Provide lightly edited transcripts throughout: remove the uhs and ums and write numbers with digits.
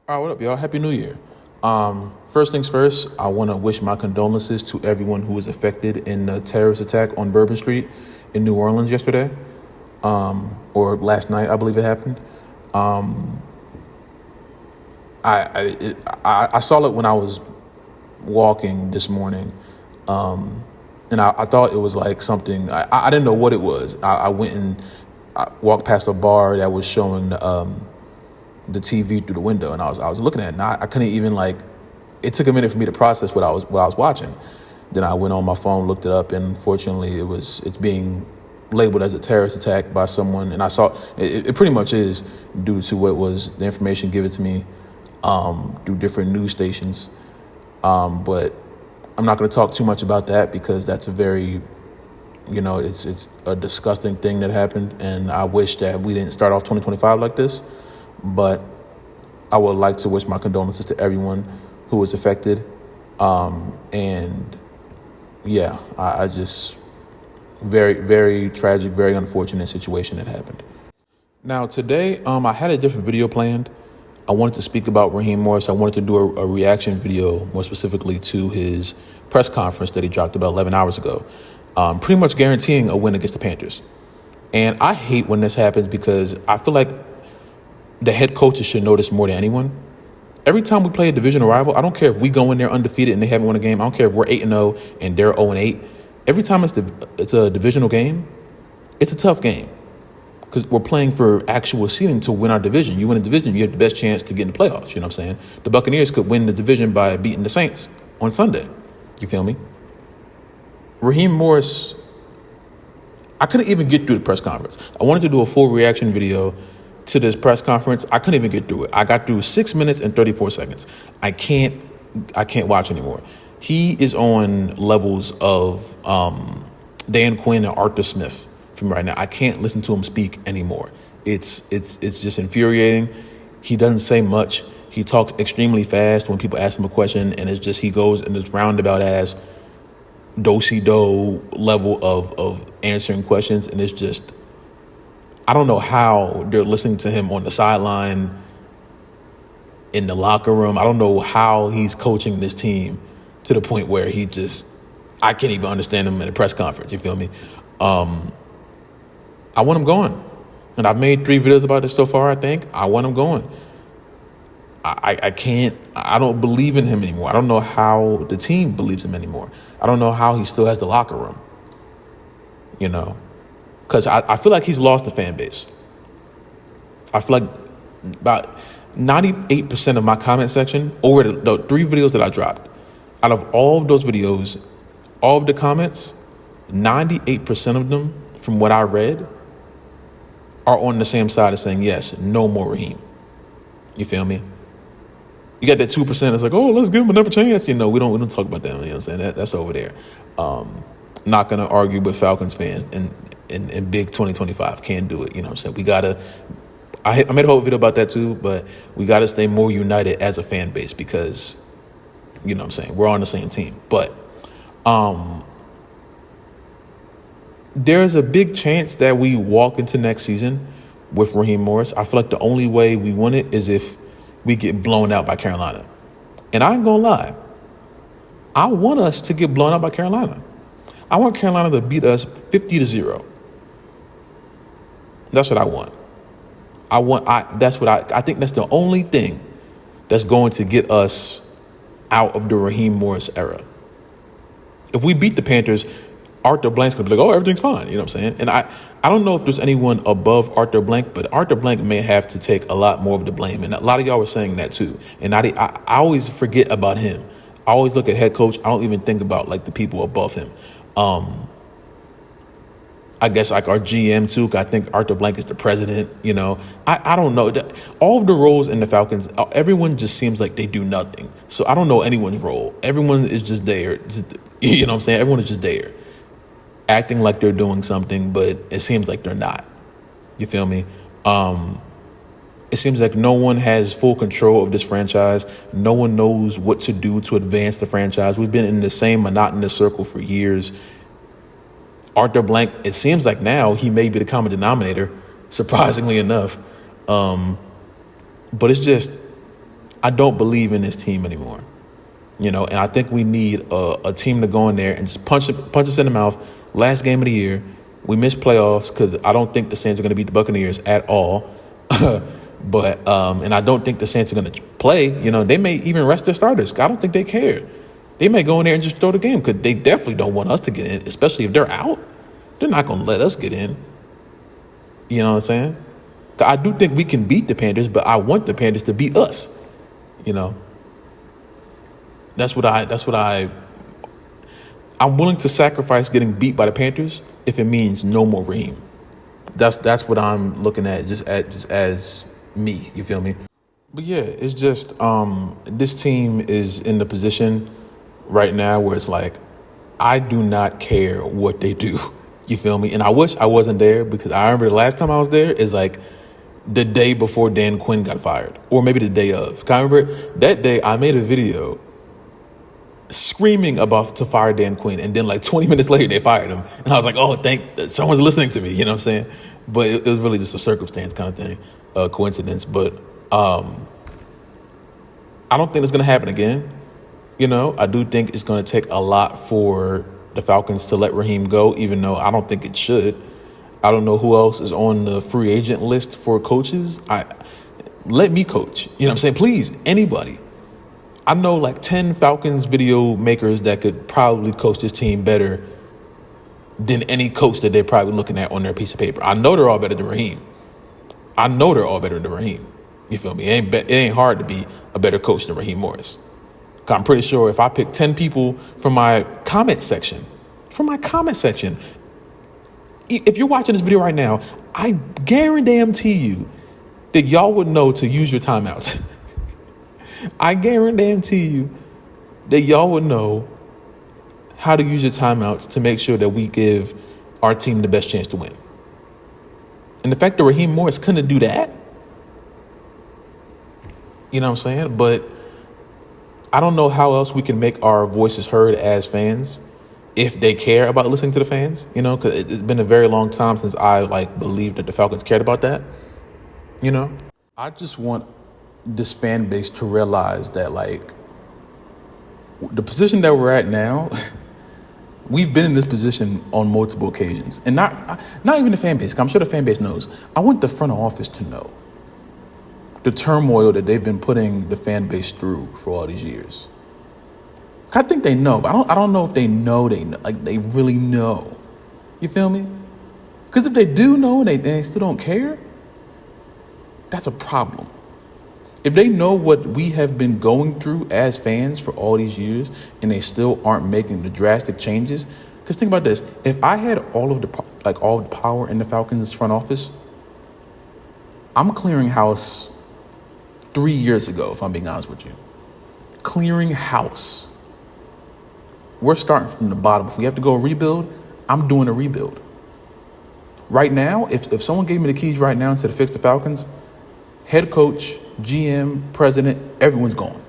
All right, what up, y'all? Happy New Year. First things first, I want to wish my condolences to everyone who was affected in the terrorist attack on Bourbon Street in New Orleans yesterday, or last night, I believe it happened. I saw it when I was walking this morning, and I thought it was like something. I didn't know what it was. I went and I walked past a bar that was showing the TV through the window, and I was looking at it, and I couldn't even like. It took a minute for me to process what I was watching. Then I went on my phone, looked it up, and unfortunately, it's being labeled as a terrorist attack by someone, and I saw it pretty much is due to what was the information given to me through different news stations. But I'm not going to talk too much about that because that's a very, it's a disgusting thing that happened, and I wish that we didn't start off 2025 like this. But I would like to wish my condolences to everyone who was affected. And yeah, I just very, very tragic, very unfortunate situation that happened. Now today, I had a different video planned. I wanted to speak about Raheem Morris. I wanted to do a reaction video, more specifically to his press conference that he dropped about 11 hours ago, pretty much guaranteeing a win against the Panthers. And I hate when this happens because I feel like the head coaches should know this more than anyone. Every time we play a divisional rival, I don't care if we go in there undefeated and they haven't won a game. I don't care if we're 8-0 and they're 0-8. Every time it's a divisional game, it's a tough game because we're playing for actual seeding to win our division. You win a division, you have the best chance to get in the playoffs. You know what I'm saying? The Buccaneers could win the division by beating the Saints on Sunday. You feel me? Raheem Morris, I couldn't even get through the press conference. I wanted to do a full reaction video to this press conference. I couldn't even get through it. I got through 6 minutes and 34 seconds. I can't watch anymore. He is on levels of Dan Quinn and Arthur Smith from right now. I can't listen to him speak anymore. It's just infuriating. He doesn't say much. He talks extremely fast when people ask him a question, and it's just he goes in this roundabout ass do-si-do level of answering questions, and it's just, I don't know how they're listening to him on the sideline, in the locker room. I don't know how he's coaching this team to the point where I can't even understand him in a press conference. You feel me? I want him going. And I've made 3 videos about this so far, I think. I want him going. I don't believe in him anymore. I don't know how the team believes him anymore. I don't know how he still has the locker room. Because I feel like he's lost the fan base. I feel like about 98% of my comment section over the 3 videos that I dropped, out of all of those videos, all of the comments, 98% of them, from what I read, are on the same side of saying, yes, no more Raheem. You feel me? You got that 2% that's like, oh, let's give him another chance. We don't talk about that. You know what I'm saying? That's over there. Not going to argue with Falcons fans in big 2025. Can't do it. You know what I'm saying? I made a whole video about that too, but we got to stay more united as a fan base because, you know what I'm saying, we're on the same team. But there's a big chance that we walk into next season with Raheem Morris. I feel like the only way we win it is if we get blown out by Carolina. And I ain't going to lie. I want us to get blown out by Carolina. I want Carolina to beat us 50-0. That's what I want. I think that's the only thing that's going to get us out of the Raheem Morris era. If we beat the Panthers, Arthur Blank's going to be like, oh, everything's fine. You know what I'm saying? And I don't know if there's anyone above Arthur Blank, but Arthur Blank may have to take a lot more of the blame. And a lot of y'all were saying that too. And I always forget about him. I always look at head coach. I don't even think about like the people above him. I guess like our GM too. I think Arthur Blank is the president. I don't know. All of the roles in the Falcons, everyone just seems like they do nothing. So I don't know anyone's role. Everyone is just there. You know what I'm saying? Everyone is just there, acting like they're doing something, but it seems like they're not. You feel me? It seems like no one has full control of this franchise. No one knows what to do to advance the franchise. We've been in the same monotonous circle for years. Arthur Blank, it seems like now he may be the common denominator, surprisingly enough. But it's just, I don't believe in this team anymore. And I think we need a team to go in there and just punch us in the mouth. Last game of the year, we missed playoffs because I don't think the Saints are going to beat the Buccaneers at all. But and I don't think the Saints are going to play. They may even rest their starters. I don't think they care. They may go in there and just throw the game because they definitely don't want us to get in, especially if they're out. They're not going to let us get in. You know what I'm saying? I do think we can beat the Panthers, but I want the Panthers to beat us. I'm willing to sacrifice getting beat by the Panthers if it means no more Raheem. That's what I'm looking at just as me. You feel me? But yeah, it's just this team is in the position right now where it's like I do not care what they do. You feel me? And I wish I wasn't there because I remember the last time I was there is like the day before Dan Quinn got fired, or maybe the day of. I remember that day I made a video screaming about to fire Dan Quinn, and then like 20 minutes later they fired him, and I was like, oh, thank someone's listening to me. You know what I'm saying? But it was really just a circumstance kind of thing, a coincidence. But I don't think it's gonna happen again. I do think it's gonna take a lot for the Falcons to let Raheem go, even though I don't think it should. I don't know who else is on the free agent list for coaches. Let me coach. You know what I'm saying? Please, anybody. I know like 10 Falcons video makers that could probably coach this team better than any coach that they're probably looking at on their piece of paper. I know they're all better than Raheem. You feel me? It ain't hard to be a better coach than Raheem Morris. I'm pretty sure if I pick 10 people from my comment section, if you're watching this video right now, I guarantee you that y'all would know to use your timeouts. I guarantee you that y'all would know how to use your timeouts to make sure that we give our team the best chance to win. And the fact that Raheem Morris couldn't do that, you know what I'm saying? But I don't know how else we can make our voices heard as fans if they care about listening to the fans, because it's been a very long time since I believed that the Falcons cared about that, I just want this fan base to realize that the position that we're at now, we've been in this position on multiple occasions, and not even the fan base. 'Cause I'm sure the fan base knows. I want the front office to know the turmoil that they've been putting the fan base through for all these years. I think they know, but I don't know if they know. They really know. You feel me? Because if they do know and they still don't care, that's a problem. If they know what we have been going through as fans for all these years and they still aren't making the drastic changes, because think about this: if I had all the power in the Falcons front office, I'm clearing house 3 years ago. If I'm being honest with you, clearing house. We're starting from the bottom. If we have to go rebuild, I'm doing a rebuild. Right now, if someone gave me the keys right now and said to fix the Falcons, head coach, GM, president, everyone's gone.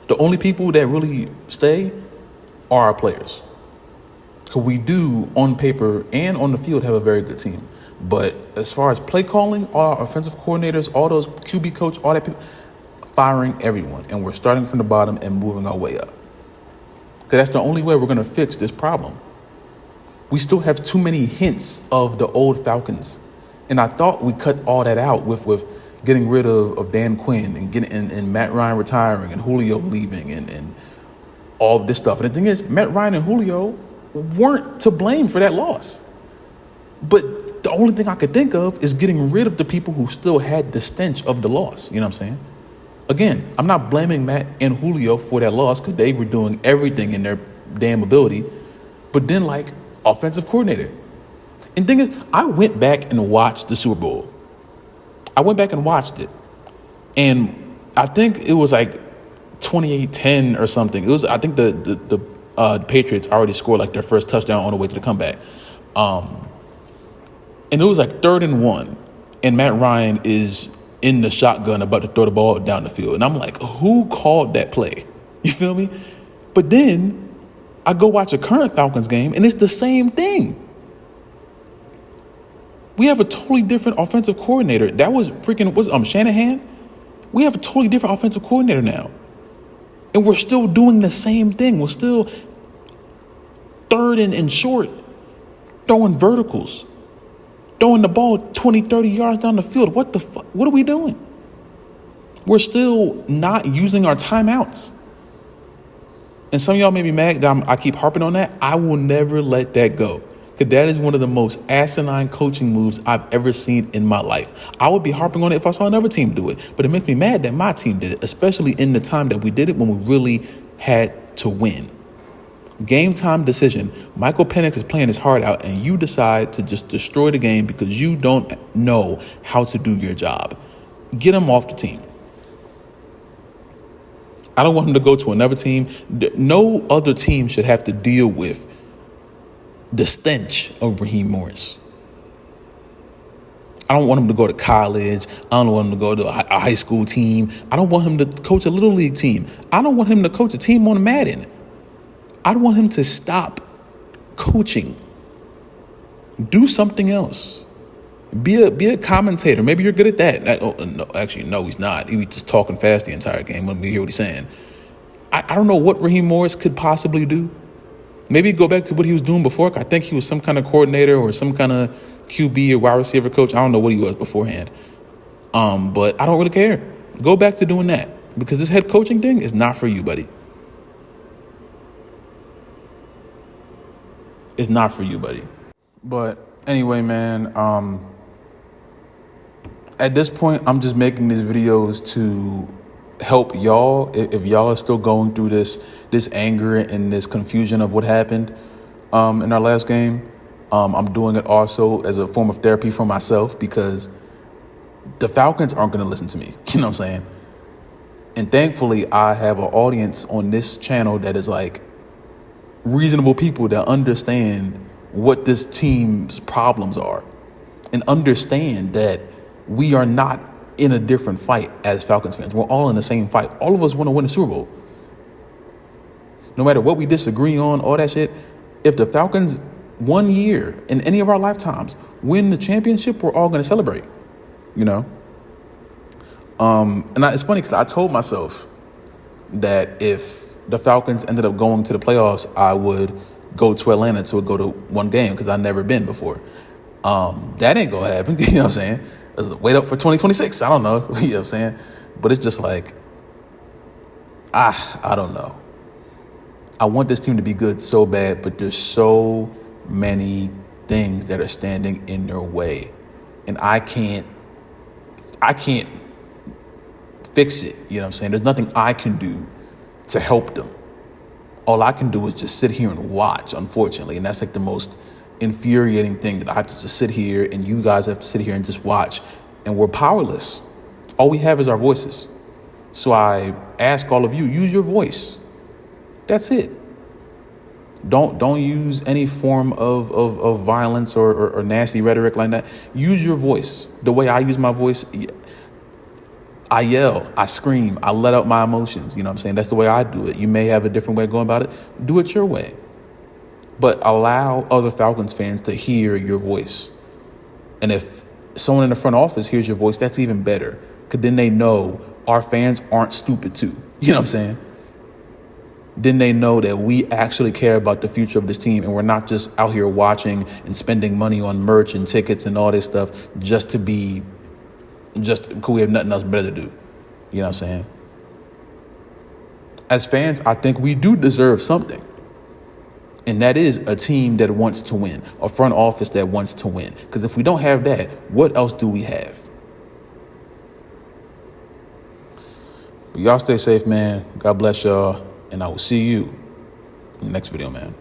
The only people that really stay are our players. Because we do, on paper and on the field, have a very good team. But as far as play calling, all our offensive coordinators, all those QB coach, all that people, firing everyone. And we're starting from the bottom and moving our way up. Because that's the only way we're going to fix this problem. We still have too many hints of the old Falcons. And I thought we cut all that out with getting rid of Dan Quinn and Matt Ryan retiring and Julio leaving and all of this stuff. And the thing is, Matt Ryan and Julio weren't to blame for that loss. But the only thing I could think of is getting rid of the people who still had the stench of the loss. You know what I'm saying? Again, I'm not blaming Matt and Julio for that loss because they were doing everything in their damn ability. But then, offensive coordinator. And the thing is, I went back and watched the Super Bowl. I went back and watched it. And I think it was 28-10 or something. I think the Patriots already scored their first touchdown on the way to the comeback. And it was 3rd and 1. And Matt Ryan is in the shotgun about to throw the ball down the field. And I'm like, who called that play? You feel me? But then I go watch a current Falcons game and it's the same thing. We have a totally different offensive coordinator. That was Shanahan. We have a totally different offensive coordinator now. And we're still doing the same thing. We're still third and short, throwing verticals, throwing the ball 20, 30 yards down the field. What the fuck? What are we doing? We're still not using our timeouts. And some of y'all may be mad that I keep harping on that. I will never let that go. Because that is one of the most asinine coaching moves I've ever seen in my life. I would be harping on it if I saw another team do it. But it makes me mad that my team did it, especially in the time that we did it when we really had to win. Game time decision. Michael Penix is playing his heart out, and you decide to just destroy the game because you don't know how to do your job. Get him off the team. I don't want him to go to another team. No other team should have to deal with the stench of Raheem Morris. I don't want him to go to college. I don't want him to go to a high school team. I don't want him to coach a little league team. I don't want him to coach a team on Madden. I want him to stop coaching. Do something else. Be a commentator. Maybe you're good at that. No, he's not. He was just talking fast the entire game. Let me hear what he's saying. I don't know what Raheem Morris could possibly do. Maybe go back to what he was doing before. I think he was some kind of coordinator or some kind of QB or wide receiver coach. I don't know what he was beforehand. But I don't really care. Go back to doing that because this head coaching thing is not for you, buddy. It's not for you, buddy. But anyway, man, at this point, I'm just making these videos to help y'all. If y'all are still going through this anger and this confusion of what happened in our last game, I'm doing it also as a form of therapy for myself because the Falcons aren't going to listen to me. You know what I'm saying? And thankfully, I have an audience on this channel that is like reasonable people that understand what this team's problems are and understand that we are not in a different fight as Falcons fans. We're all in the same fight. All of us want to win the Super Bowl. No matter what we disagree on, all that shit, if the Falcons 1 year in any of our lifetimes win the championship, we're all going to celebrate, you know? It's funny because I told myself that if the Falcons ended up going to the playoffs, I would go to Atlanta to go to one game because I've never been before. That ain't going to happen, you know what I'm saying? Wait up for 2026. I don't know. You know what I'm saying? But it's just like, I don't know. I want this team to be good so bad, but there's so many things that are standing in their way. And I can't fix it. You know what I'm saying? There's nothing I can do to help them. All I can do is just sit here and watch, unfortunately. And that's like the most infuriating thing, that I have to just sit here and you guys have to sit here and just watch, and we're powerless. All we have is our voices. So I ask all of you, use your voice. That's it. Don't use any form of violence or nasty rhetoric like that. Use your voice. The way I use my voice, I yell, I scream, I let out my emotions. You know what I'm saying? That's the way I do it. You may have a different way of going about it. Do it your way. But allow other Falcons fans to hear your voice. And if someone in the front office hears your voice, that's even better. Because then they know our fans aren't stupid too. You know what I'm saying? Then they know that we actually care about the future of this team and we're not just out here watching and spending money on merch and tickets and all this stuff just because we have nothing else better to do. You know what I'm saying? As fans, I think we do deserve something. And that is a team that wants to win, a front office that wants to win. Because if we don't have that, what else do we have? But y'all stay safe, man. God bless y'all. And I will see you in the next video, man.